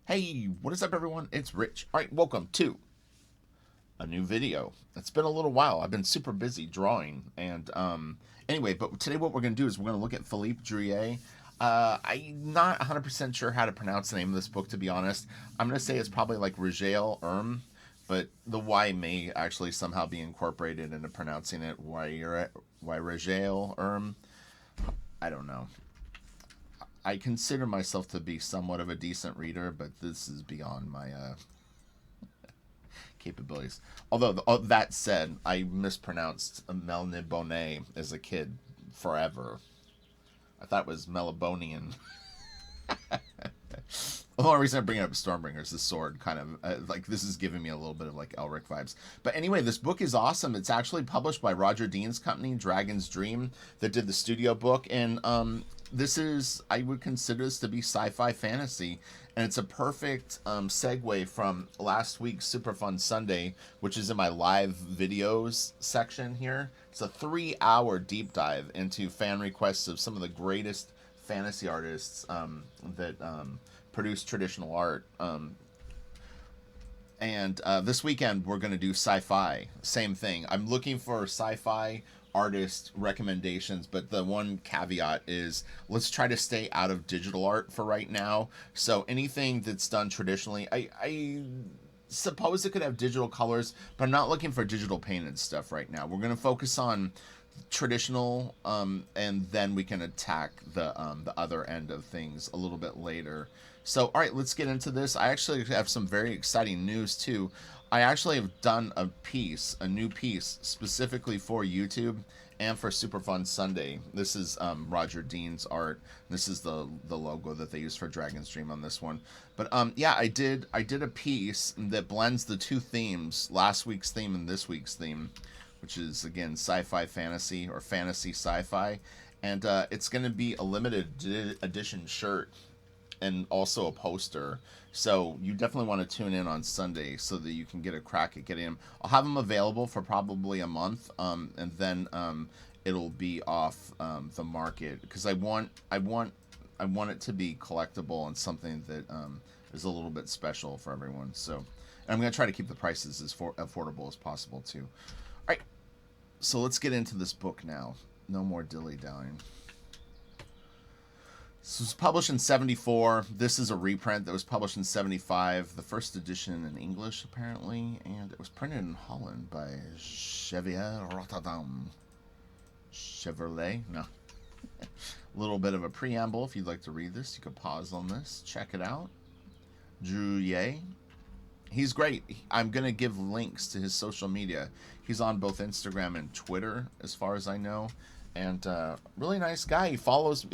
Hey, what is up, everyone? It's Rich. All right, welcome to a new video. It's been a little while. I've been super busy drawing, and anyway, but today what we're gonna do is we're gonna look at Philippe Druillet. I'm not 100% sure how to pronounce the name of this book, to be honest. I'm gonna say it's probably like Yragael Urm, but the Y may actually somehow be incorporated into pronouncing it Yragael Urm. I don't know. I consider myself to be somewhat of a decent reader, but this is beyond my capabilities. Although that said, I mispronounced Melnibone as a kid forever. I thought it was Melibonian. The only reason I bring up Stormbringer is the sword, kind of like this is giving me a little bit of like Elric vibes. But anyway, this book is awesome. It's actually published by Roger Dean's company, Dragon's Dream, that did the studio book, and this is, I would consider this to be sci-fi fantasy, and it's a perfect segue from last week's Super Fun Sunday, which is in my live videos section here. It's a 3-hour deep dive into fan requests of some of the greatest fantasy artists that produce traditional art. And this weekend we're going to do sci-fi. Same thing. I'm looking for sci-fi artist recommendations, but the one caveat is let's try to stay out of digital art for right now. So anything that's done traditionally, I suppose it could have digital colors, but I'm not looking for digital painted stuff right now. We're going to focus on traditional, and then we can attack the other end of things a little bit later. So, all right, let's get into this. I actually have some very exciting news too. I actually have done a new piece specifically for YouTube and for Super Fun Sunday. This is Roger Dean's art. This is the logo that they use for Dragon's Dream on this one. But yeah, I did a piece that blends the two themes, last week's theme and this week's theme, which is again sci-fi fantasy or fantasy sci-fi, and it's going to be a limited edition shirt and also a poster. So you definitely want to tune in on Sunday so that you can get a crack at getting them. I'll have them available for probably a month, and then it'll be off the market because I want it to be collectible and something that is a little bit special for everyone. So, and I'm going to try to keep the prices as affordable as possible too. All right, so let's get into this book now. No more dilly-dallying. This was published in 74. This is a reprint that was published in 75. The first edition in English, apparently, and it was printed in Holland by Chevier Rotterdam. Chevrolet? No. A little bit of a preamble. If you'd like to read this, you can pause on this. Check it out. Druillet. He's great. I'm going to give links to his social media. He's on both Instagram and Twitter, as far as I know. And really nice guy. He follows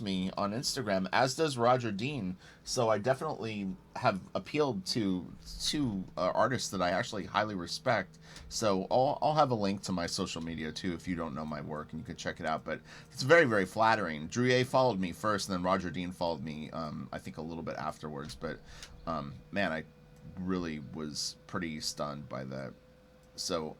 me on Instagram, as does Roger Dean. So I definitely have appealed to two artists that I actually highly respect. So I'll have a link to my social media too if you don't know my work, and you can check it out. But it's very, very flattering. Druillet followed me first, and then Roger Dean followed me, I think, a little bit afterwards. But man, I really was pretty stunned by that. So,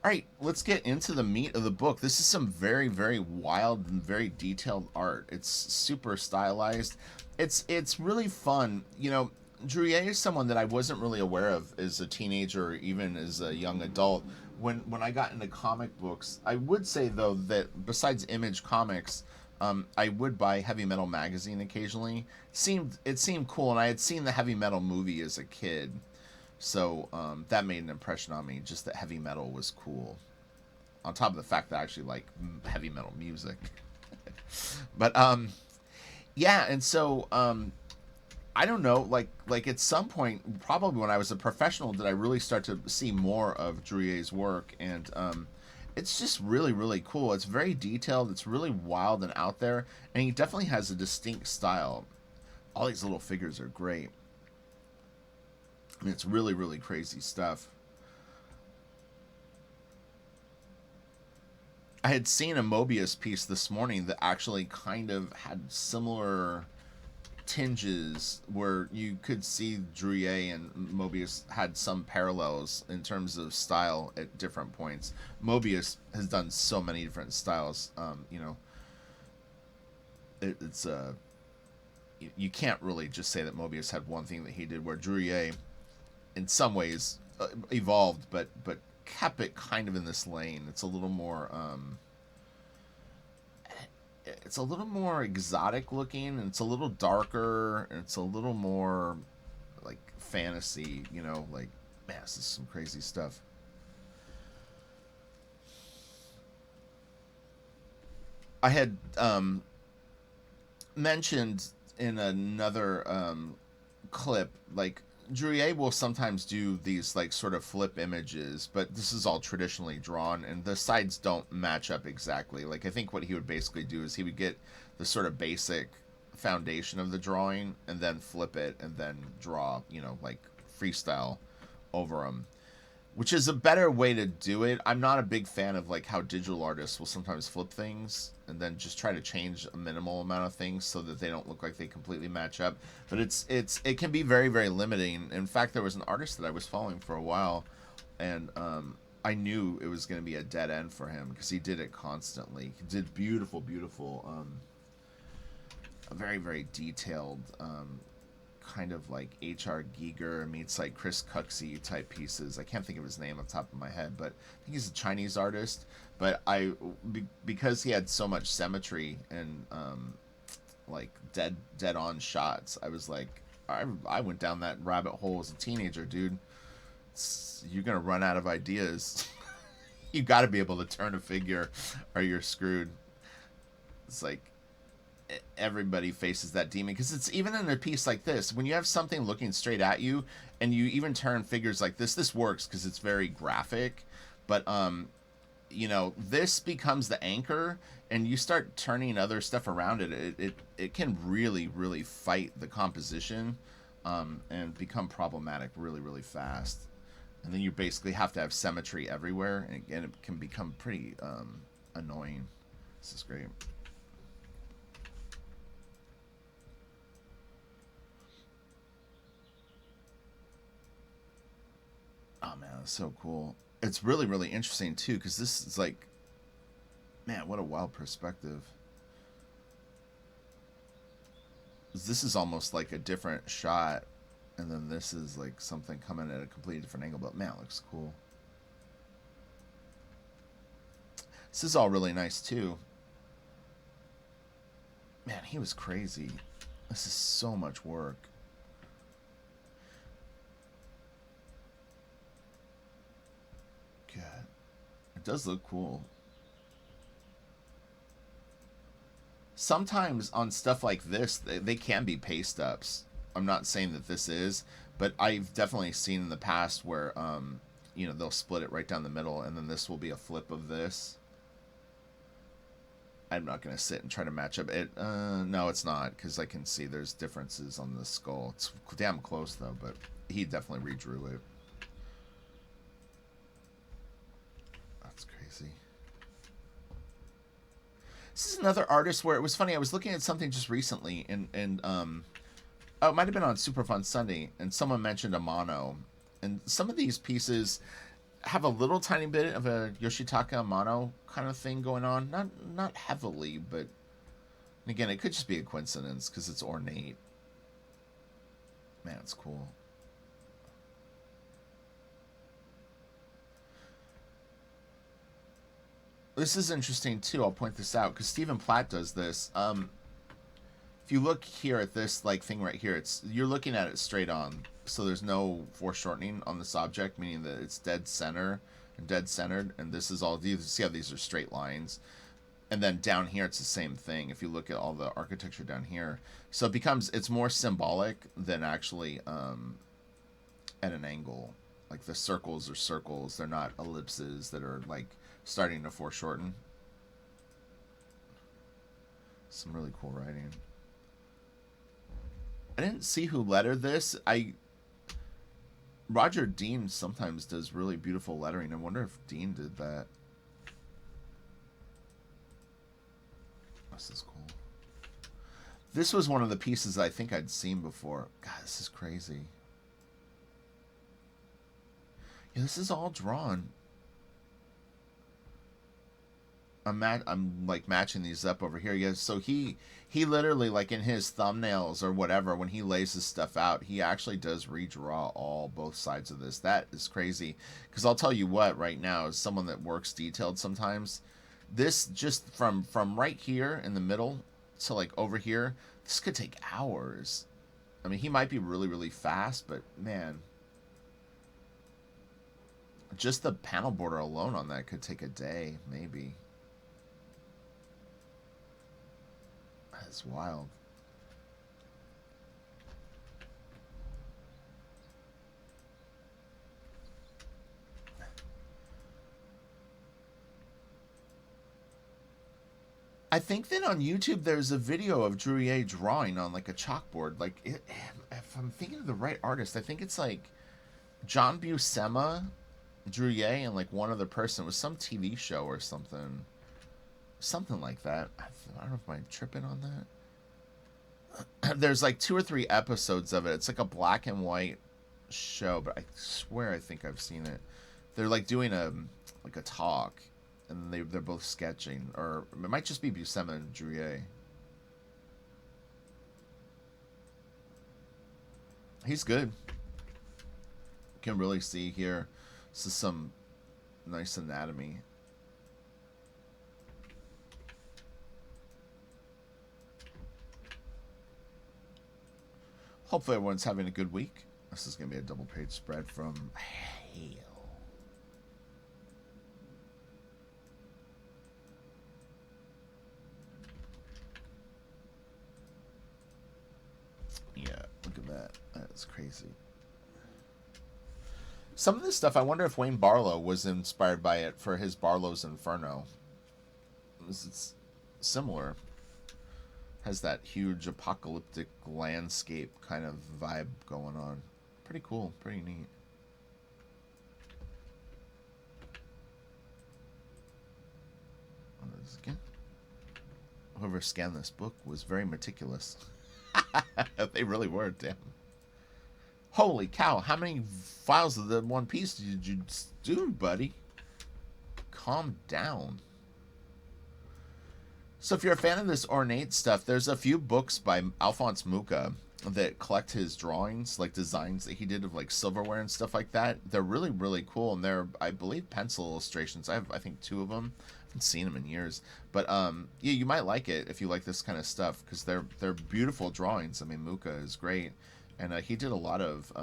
all right, let's get into the meat of the book. This is some very, very wild and very detailed art. It's super stylized. It's really fun. You know, Druillet is someone that I wasn't really aware of as a teenager or even as a young adult. When I got into comic books, I would say though that besides Image Comics, I would buy Heavy Metal magazine occasionally. It seemed cool, and I had seen the Heavy Metal movie as a kid. So that made an impression on me, just that heavy metal was cool. On top of the fact that I actually like heavy metal music. But yeah, and so I don't know, like at some point, probably when I was a professional, did I really start to see more of Druillet's work, and it's just really, really cool. It's very detailed. It's really wild and out there, and he definitely has a distinct style. All these little figures are great. I mean, it's really, really crazy stuff. I had seen a Mobius piece this morning that actually kind of had similar tinges where you could see Druillet and Mobius had some parallels in terms of style at different points. Mobius has done so many different styles. You know, it's you can't really just say that Mobius had one thing that he did, where Druillet, in some ways, evolved, but kept it kind of in this lane. It's a little more it's a little more exotic looking, and it's a little darker, and it's a little more like fantasy, you know, like, man, this is some crazy stuff. I had mentioned in another clip, like, Druillet will sometimes do these like sort of flip images, but this is all traditionally drawn, and the sides don't match up exactly. Like, I think what he would basically do is he would get the sort of basic foundation of the drawing and then flip it and then draw, you know, like freestyle over them, which is a better way to do it. I'm not a big fan of like how digital artists will sometimes flip things and then just try to change a minimal amount of things so that they don't look like they completely match up. But it can be very, very limiting. In fact, there was an artist that I was following for a while, and I knew it was going to be a dead end for him because he did it constantly. He did beautiful, beautiful, a very, very detailed kind of like H.R. Giger meets like Chris Cuxey type pieces. I can't think of his name off the top of my head, but I think he's a Chinese artist. But because he had so much symmetry and like dead on shots, I was like, I went down that rabbit hole as a teenager, dude. You're gonna run out of ideas. You got to be able to turn a figure, or you're screwed. It's like, everybody faces that demon, because it's even in a piece like this, when you have something looking straight at you and you even turn figures like this works because it's very graphic, but you know, this becomes the anchor and you start turning other stuff around it can really, really fight the composition and become problematic really, really fast. And then you basically have to have symmetry everywhere, and it can become pretty annoying. This is great. Oh man, that's so cool. It's really, really interesting too, because this is like, man, what a wild perspective. This is almost like a different shot, and then this is like something coming at a completely different angle, but man, it looks cool. This is all really nice too. Man, he was crazy. This is so much work. God, it does look cool. Sometimes on stuff like this, they can be paste ups. I'm not saying that this is, but I've definitely seen in the past where, you know, they'll split it right down the middle, and then this will be a flip of this. I'm not going to sit and try to match up it. No, it's not, because I can see there's differences on the skull. It's damn close, though, but he definitely redrew it. That's crazy. This is another artist where it was funny. I was looking at something just recently, and oh, it might have been on Super Fun Sunday, and someone mentioned a mono. And some of these pieces have a little tiny bit of a Yoshitaka Amano kind of thing going on. Not heavily, but again, it could just be a coincidence because it's ornate. Man, it's cool. This is interesting too. I'll point this out because Stephen Platt does this. If you look here at this like thing right here, you're looking at it straight on. So there's no foreshortening on this object, meaning that it's dead center and dead centered. And this is all, you see how these are straight lines. And then down here, it's the same thing. If you look at all the architecture down here, so it's more symbolic than actually at an angle. Like the circles are circles; they're not ellipses that are like starting to foreshorten. Some really cool writing. I didn't see who lettered this. Roger Dean sometimes does really beautiful lettering. I wonder if Dean did that. This is cool. This was one of the pieces I think I'd seen before. God, this is crazy. Yeah, this is all drawn. I'm like matching these up over here. Yeah, so he literally, like in his thumbnails or whatever, when he lays his stuff out, he actually does redraw all both sides of this. That is crazy. Because I'll tell you what, right now, as someone that works detailed sometimes, this just from right here in the middle to like over here, this could take hours. I mean, he might be really, really fast, but man, just the panel border alone on that could take a day, maybe. That's wild. I think that on YouTube there's a video of Druillet drawing on like a chalkboard. Like, if I'm thinking of the right artist, I think it's like John Buscema, Druillet, and like one other person. It was some TV show or something. Something like that. I don't know if I'm tripping on that. There's like 2 or 3 episodes of it. It's like a black and white show, but I swear I think I've seen it. They're like doing a talk, and they're both sketching, or it might just be Buscema and Druillet. He's good. You can really see here. This is some nice anatomy. Hopefully everyone's having a good week. This is going to be a double page spread from Hale. Yeah, look at that. That's crazy. Some of this stuff, I wonder if Wayne Barlow was inspired by it for his Barlow's Inferno. It's similar. Has that huge apocalyptic landscape kind of vibe going on. Pretty cool, pretty neat. Again, whoever scanned this book was very meticulous. They really were, damn. Holy cow, how many files of the One Piece did you do, buddy? Calm down. So if you're a fan of this ornate stuff, there's a few books by Alphonse Mucha that collect his drawings, like designs that he did of like silverware and stuff like that. They're really, really cool, and they're, I believe, pencil illustrations. I think 2 of them. I haven't seen them in years, but yeah, you might like it if you like this kind of stuff, because they're beautiful drawings. I mean, Mucha is great, and he did a lot of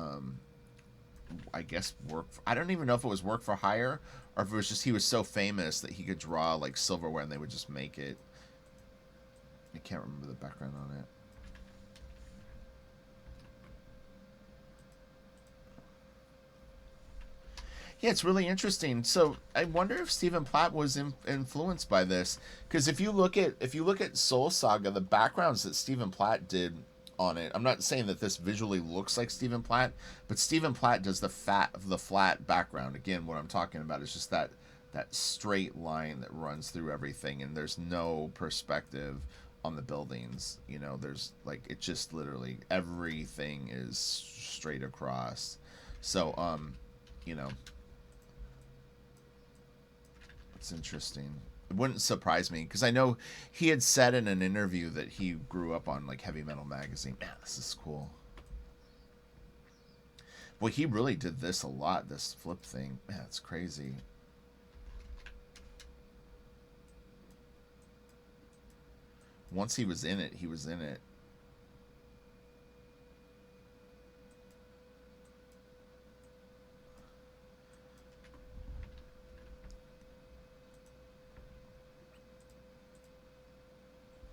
I guess work. I don't even know if it was work for hire or if it was just he was so famous that he could draw like silverware and they would just make it. I can't remember the background on it. Yeah, it's really interesting. So I wonder if Stephen Platt was influenced by this, because if you look at Soul Saga, the backgrounds that Stephen Platt did on it. I'm not saying that this visually looks like Stephen Platt, but Stephen Platt does the flat background. Again, what I'm talking about is just that straight line that runs through everything, and there's no perspective on the buildings. You know, there's like, it just literally everything is straight across. So you know, it's interesting. It wouldn't surprise me, because I know he had said in an interview that he grew up on like Heavy Metal Magazine. Man, this is cool. Well, he really did this a lot, this flip thing. Man, it's crazy. Once he was in it, he was in it.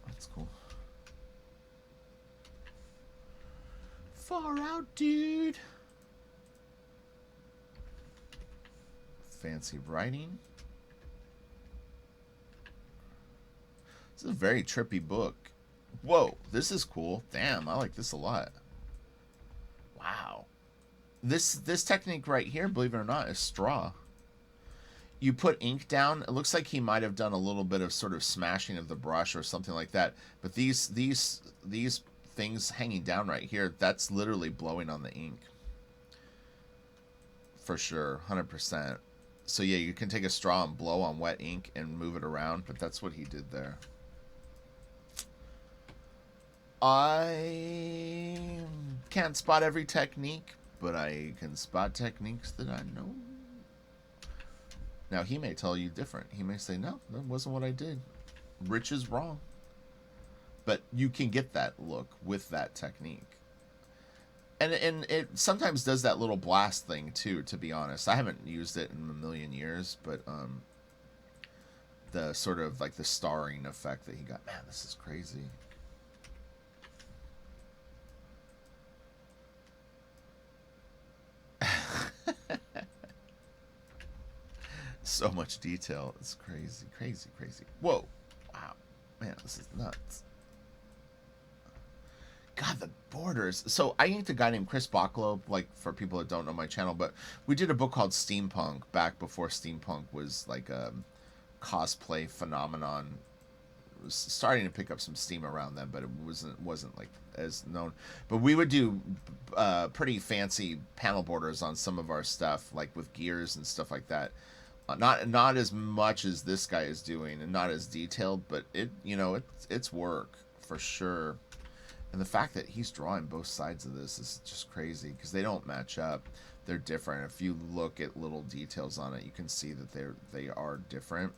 That's cool. Far out, dude. Fancy writing. This is a very trippy book. Whoa, this is cool. Damn, I like this a lot. Wow. This technique right here, believe it or not, is straw. You put ink down. It looks like he might have done a little bit of sort of smashing of the brush or something like that. But these things hanging down right here, that's literally blowing on the ink. For sure, 100%. So yeah, you can take a straw and blow on wet ink and move it around, but that's what he did there. I can't spot every technique, but I can spot techniques that I know. Now, he may tell you different. He may say, no, that wasn't what I did. Rich is wrong. But you can get that look with that technique. And it sometimes does that little blast thing, too, to be honest. I haven't used it in a million years, but the sort of like the starring effect that he got. Man, this is crazy. So much detail. It's crazy, crazy, crazy. Whoa. Wow. Man, this is nuts. God, the borders. So I inked a guy named Chris Bachlo, like for people that don't know my channel, but we did a book called Steampunk back before Steampunk was like a cosplay phenomenon. It was starting to pick up some steam around then, but it wasn't like as known. But we would do pretty fancy panel borders on some of our stuff, like with gears and stuff like that. Not as much as this guy is doing, and not as detailed, but it's work for sure. And the fact that he's drawing both sides of this is just crazy because they don't match up. They're different. If you look at little details on it, you can see that they are different.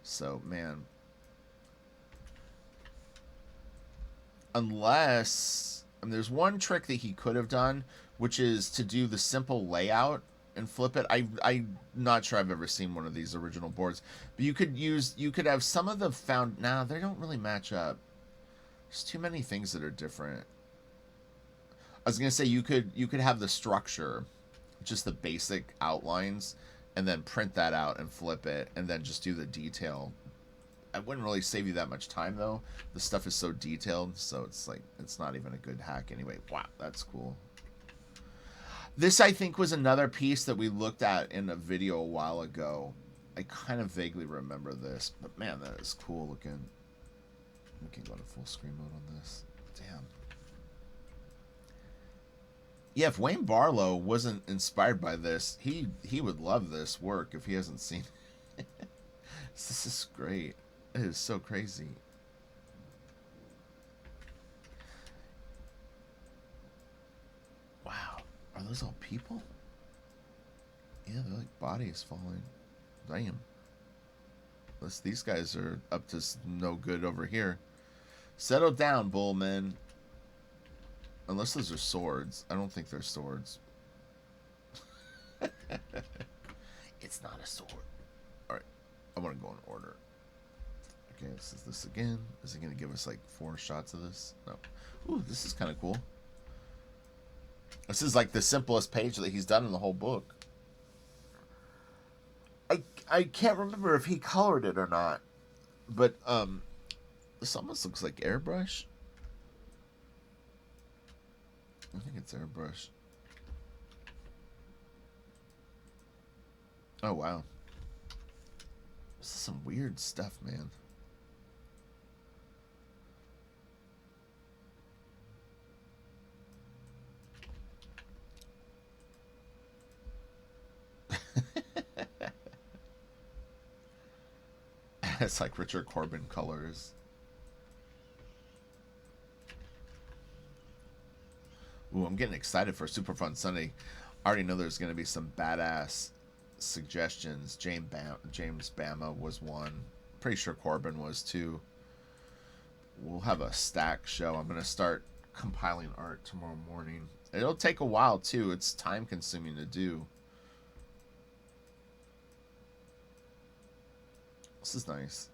So man, unless there's one trick that he could have done, which is to do the simple layout and flip it. I'm not sure I've ever seen one of these original boards, but you could have some of the found. Nah, they don't really match up. There's too many things that are different. I was gonna say you could have the structure, just the basic outlines, and then print that out and flip it, and then just do the detail. I wouldn't really save you that much time though. The stuff is so detailed, so it's like it's not even a good hack anyway. Wow, that's cool. This, I think, was another piece that we looked at in a video a while ago. I kind of vaguely remember this, but man, that is cool looking. We can go to full screen mode on this. Damn. Yeah, if Wayne Barlow wasn't inspired by this, he would love this work if he hasn't seen it. This is great. It is so crazy. Wow. Are those all people? Yeah, they're like bodies falling. Damn. Unless these guys are up to no good over here. Settle down, Bullman. Unless those are swords. I don't think they're swords. It's not a sword. Alright. I want to go in order. Okay, this is this again. Is it going to give us like 4 shots of this? No. Ooh, this is kind of cool. This is like the simplest page that he's done in the whole book. I can't remember if he colored it or not. But this almost looks like airbrush. I think it's airbrush. Oh wow. This is some weird stuff, man. It's like Richard Corbin colors. Ooh, I'm getting excited for Super Fun Sunday. I already know there's going to be some badass suggestions. James Bama was one. Pretty sure Corbin was too. We'll have a stack show. I'm going to start compiling art tomorrow morning. It'll take a while too. It's time consuming to do. This is nice.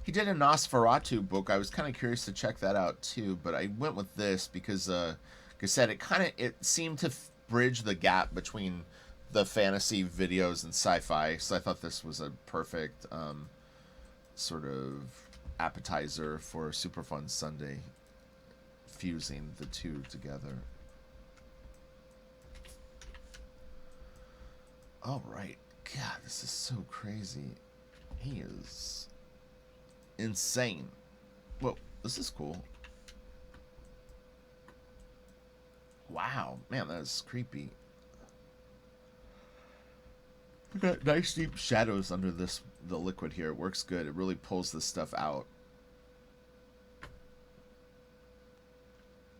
He did a Nosferatu book. I was kind of curious to check that out too, but I went with this because, like I said, it seemed to bridge the gap between the fantasy videos and sci-fi. So I thought this was a perfect sort of appetizer for Super Fun Sunday, fusing the two together. All right. God, this is so crazy. He is insane. Whoa, this is cool. Wow, man, that is creepy. We got nice deep shadows under the liquid here. It works good. It really pulls this stuff out.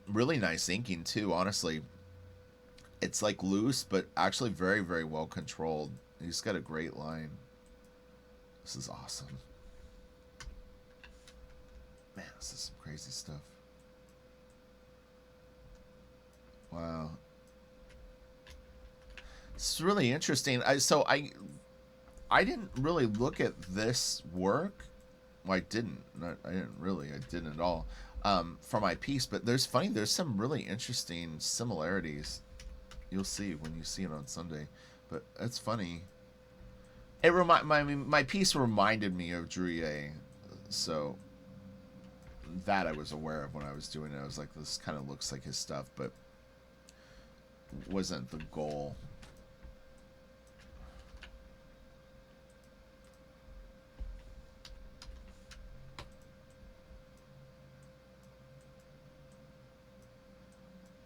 Really nice inking too, honestly. It's like loose, but actually very, very well controlled. He's got a great line. This is awesome. Man, this is some crazy stuff. Wow. It's really interesting. I didn't really look at this work. Well, I didn't. I didn't really. I didn't at all. For my piece, but there's some really interesting similarities. You'll see when you see it on Sunday. But it's funny. My piece reminded me of Druillet, so that I was aware of when I was doing it. I was like, this kind of looks like his stuff, but wasn't the goal.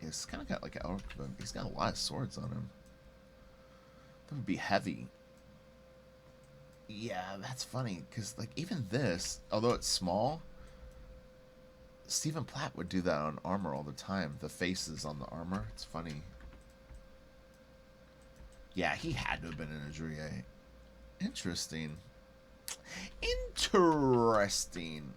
He's kind of got like he's got a lot of swords on him. That would be heavy. Yeah, that's funny because like even this, although it's small, Stephen Platt would do that on armor all the time. The faces on the armor. It's funny. Yeah, he had to have been in a Druillet. Interesting. Interesting.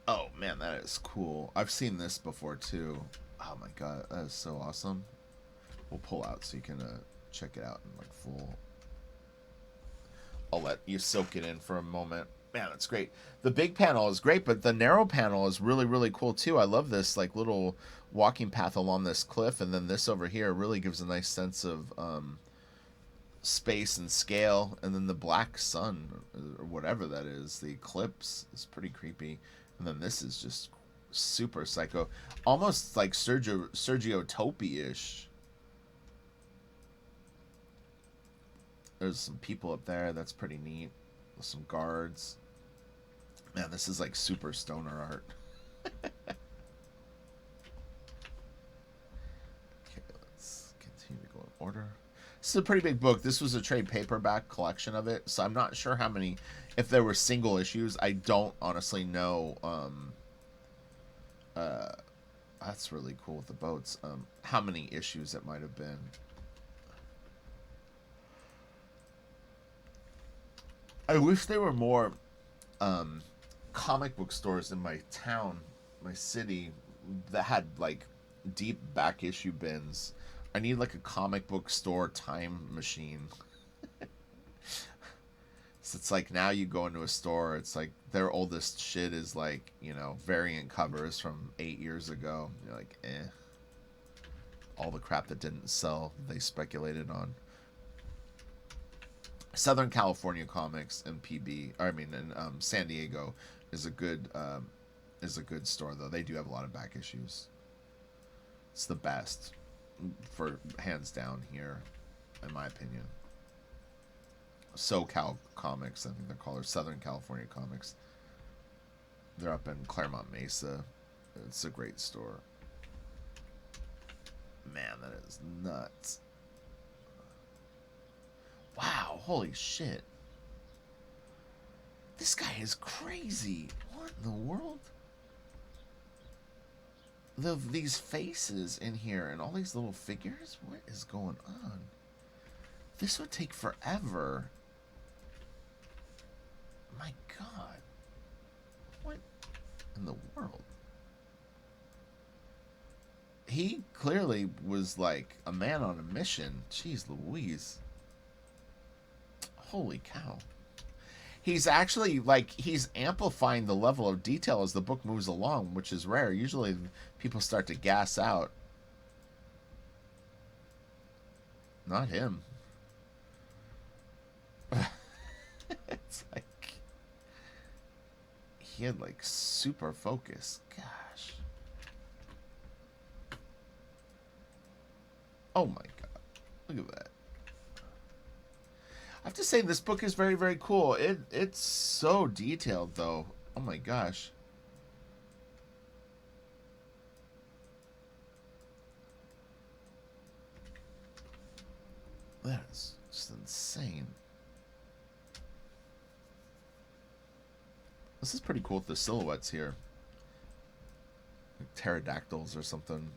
Oh man, that is cool. I've seen this before too. Oh my god, that is so awesome. We'll pull out so you can check it out in like full. I'll let you soak it in for a moment. Man, that's great. The big panel is great, but the narrow panel is really, really cool too. I love this like little walking path along this cliff, and then this over here really gives a nice sense of space and scale. And then the black sun or whatever that is, the eclipse, is pretty creepy. And then this is just super psycho, almost like Sergio Topi-ish. There's some people up there. That's pretty neat. With some guards. Man, this is like super stoner art. Okay, let's continue to go in order. This is a pretty big book. This was a trade paperback collection of it, so I'm not sure how many, if there were single issues. I don't honestly know. That's really cool with the boats. How many issues it might have been. I wish there were more comic book stores in my town, my city, that had like deep back issue bins. I need like a comic book store time machine. So it's like now you go into a store, it's like their oldest shit is like, you know, variant covers from 8 years ago. You're like, eh. All the crap that didn't sell, they speculated on. Southern California Comics and San Diego is a good store though. They do have a lot of back issues. It's the best, for hands down here, in my opinion. SoCal Comics, I think they're called, or Southern California Comics. They're up in Claremont Mesa. It's a great store. Man, that is nuts. Wow, holy shit. This guy is crazy. What in the world? These faces in here and all these little figures? What is going on? This would take forever. My god. What in the world? He clearly was like a man on a mission. Jeez Louise. Holy cow. He's actually like, he's amplifying the level of detail as the book moves along, which is rare. Usually people start to gas out. Not him. It's like he had like super focus. Gosh. Oh my god. Look at that. I have to say this book is very, very cool. It's so detailed though. Oh my gosh. That is just insane. This is pretty cool with the silhouettes here. Like pterodactyls or something.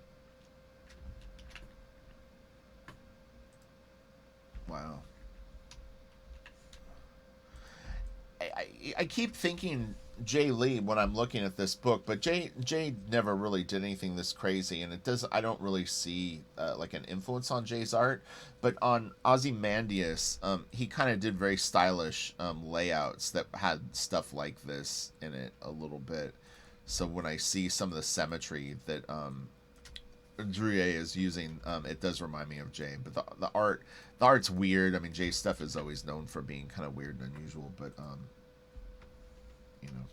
Wow. I keep thinking Jay Lee when I'm looking at this book, but Jay never really did anything this crazy, and it does. I don't really see like an influence on Jay's art, but on Ozymandias, he kind of did very stylish layouts that had stuff like this in it a little bit. So when I see some of the symmetry that Druillet is using, it does remind me of Jay. But the art's weird. I mean, Jay's stuff is always known for being kind of weird and unusual, but you know,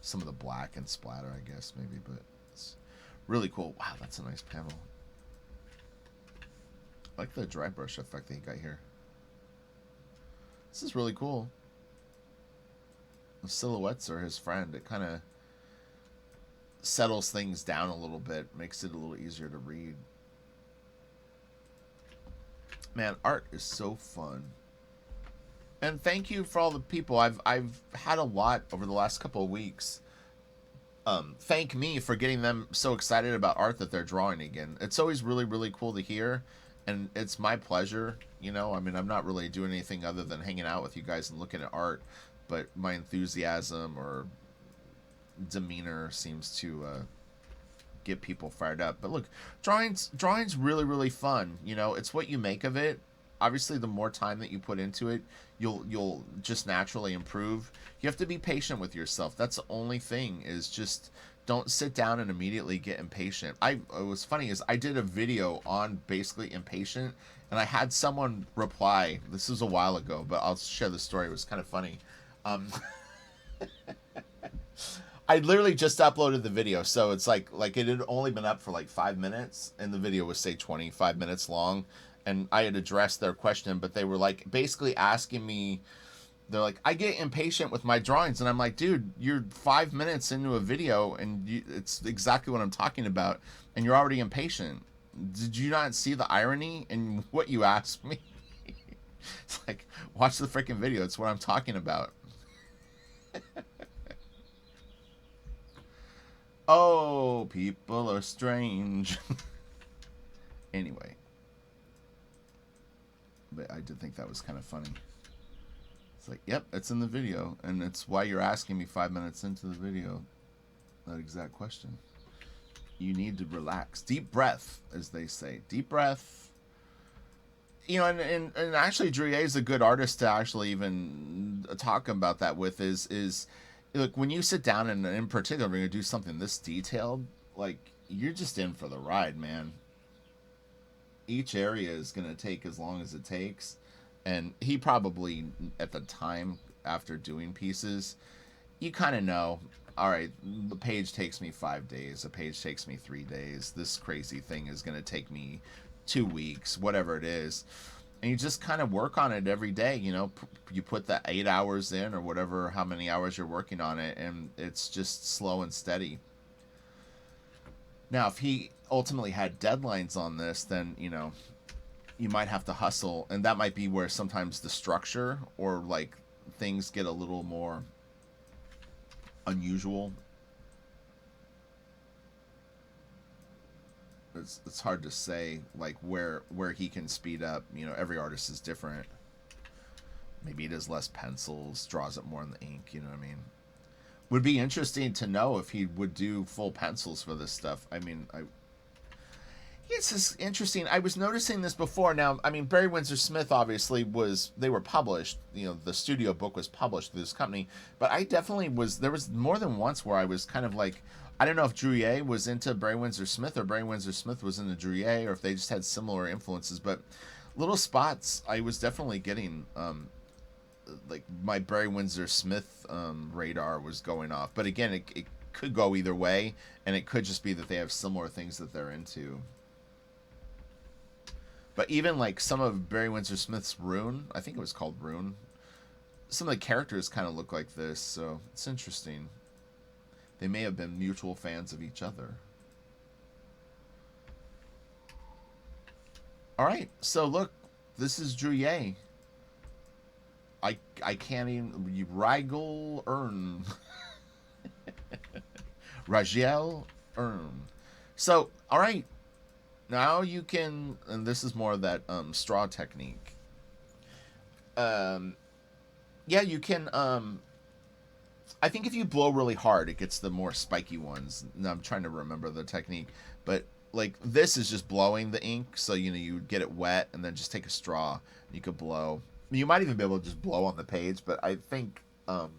some of the black and splatter, I guess, maybe, but it's really cool. Wow, that's a nice panel. I like the dry brush effect that he got here. This is really cool. The silhouettes are his friend. It kind of settles things down a little bit, makes it a little easier to read. Man, art is so fun. And thank you for all the people. I've had a lot over the last couple of weeks. Thank me for getting them so excited about art that they're drawing again. It's always really, really cool to hear, and it's my pleasure. You know, I mean, I'm not really doing anything other than hanging out with you guys and looking at art, but my enthusiasm or demeanor seems to get people fired up. But look, drawing's really, really fun. You know, it's what you make of it. Obviously, the more time that you put into it, you'll just naturally improve. You have to be patient with yourself. That's the only thing, is just don't sit down and immediately get impatient. It was funny is I did a video on basically impatient, and I had someone reply. This was a while ago, but I'll share the story. It was kind of funny. I literally just uploaded the video, so it's like it had only been up for like 5 minutes, and the video was say 25 minutes long. And I had addressed their question, but they were like basically asking me, they're like, I get impatient with my drawings. And I'm like, dude, you're 5 minutes into a video and it's exactly what I'm talking about. And you're already impatient. Did you not see the irony in what you asked me? It's like, watch the freaking video. It's what I'm talking about. Oh, people are strange. Anyway. But I did think that was kind of funny. It's like, yep, it's in the video, and it's why you're asking me 5 minutes into the video that exact question. You need to relax. Deep breath, as they say. Deep breath. You know, and actually Drea is a good artist to actually even talk about that with, is look, when you sit down and in particular we're going to do something this detailed, like, you're just in for the ride, man. Each area is going to take as long as it takes, and he probably at the time after doing pieces, you kind of know, all right, the page takes me 5 days, a page takes me 3 days, this crazy thing is going to take me 2 weeks, whatever it is, and you just kind of work on it every day. You know, you put the 8 hours in or whatever, how many hours you're working on it, and it's just slow and steady. Now, if he ultimately had deadlines on this, then, you know, you might have to hustle, and that might be where sometimes the structure or like things get a little more unusual. It's hard to say like where he can speed up. You know, every artist is different. Maybe he does less pencils, draws it more in the ink, you know what I mean? Would be interesting to know if he would do full pencils for this stuff. I mean, it's just interesting. I was noticing this before. Now, I mean, Barry Windsor Smith obviously they were published. You know, the studio book was published through this company. But I definitely there was more than once where I was kind of like, I don't know if Druillet was into Barry Windsor Smith or Barry Windsor Smith was into Druillet, or if they just had similar influences. But little spots, I was definitely getting, like my Barry Windsor Smith radar was going off. But again, it could go either way, and it could just be that they have similar things that they're into. But even like some of Barry Windsor Smith's Rune, I think it was called Rune, some of the characters kind of look like this, so it's interesting. They may have been mutual fans of each other. All right, so look, this is Druillet. I can't even. Yragael Urm. Yragael Urm. So, all right, now you can, and this is more of that straw technique. Yeah, you can. I think if you blow really hard, it gets the more spiky ones. Now I'm trying to remember the technique, but like this is just blowing the ink, so you get it wet and then just take a straw. And you could blow. You might even be able to just blow on the page, but I think a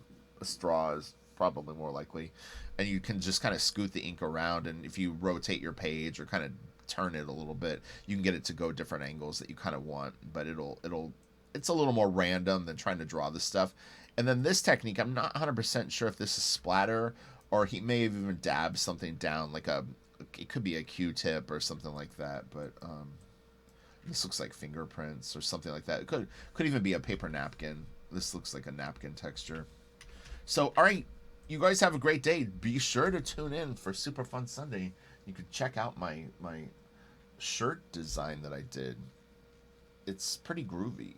straw is probably more likely. And you can just kind of scoot the ink around, and if you rotate your page or kind of turn it a little bit, you can get it to go different angles that you kind of want. But it's a little more random than trying to draw this stuff. And then this technique, I'm not 100% sure if this is splatter or he may have even dabbed something down, like it could be a Q-tip or something like that. But this looks like fingerprints or something like that. It could even be a paper napkin. This looks like a napkin texture. So, all right, you guys have a great day. Be sure to tune in for Super Fun Sunday. You can check out my shirt design that I did. It's pretty groovy.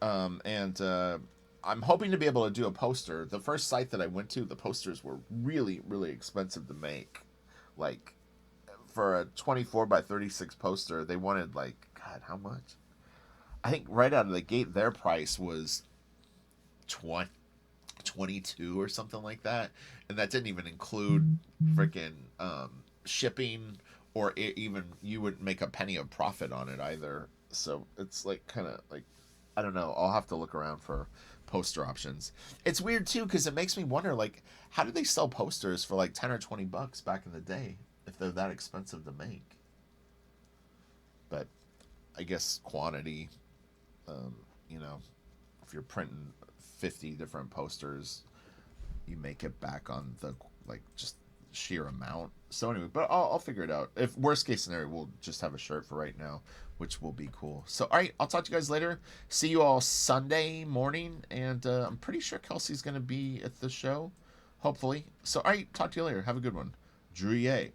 And I'm hoping to be able to do a poster. The first site that I went to, the posters were really, really expensive to make. Like, for a 24 by 36 poster, they wanted, like, God, how much? I think right out of the gate, their price was 22 or something like that. And that didn't even include freaking shipping, or even you wouldn't make a penny of profit on it either. So it's like kind of like, I don't know. I'll have to look around for poster options. It's weird too because it makes me wonder, like, how did they sell posters for like 10 or 20 bucks back in the day if they're that expensive to make? But I guess quantity. You know, if you're printing 50 different posters, you make it back on the like just sheer amount. So anyway, but I'll figure it out. If worst case scenario, we'll just have a shirt for right now, which will be cool. So all right, I'll talk to you guys later. See you all Sunday morning, and I'm pretty sure Kelsey's gonna be at the show, hopefully. So all right, talk to you later. Have a good one. Druillet.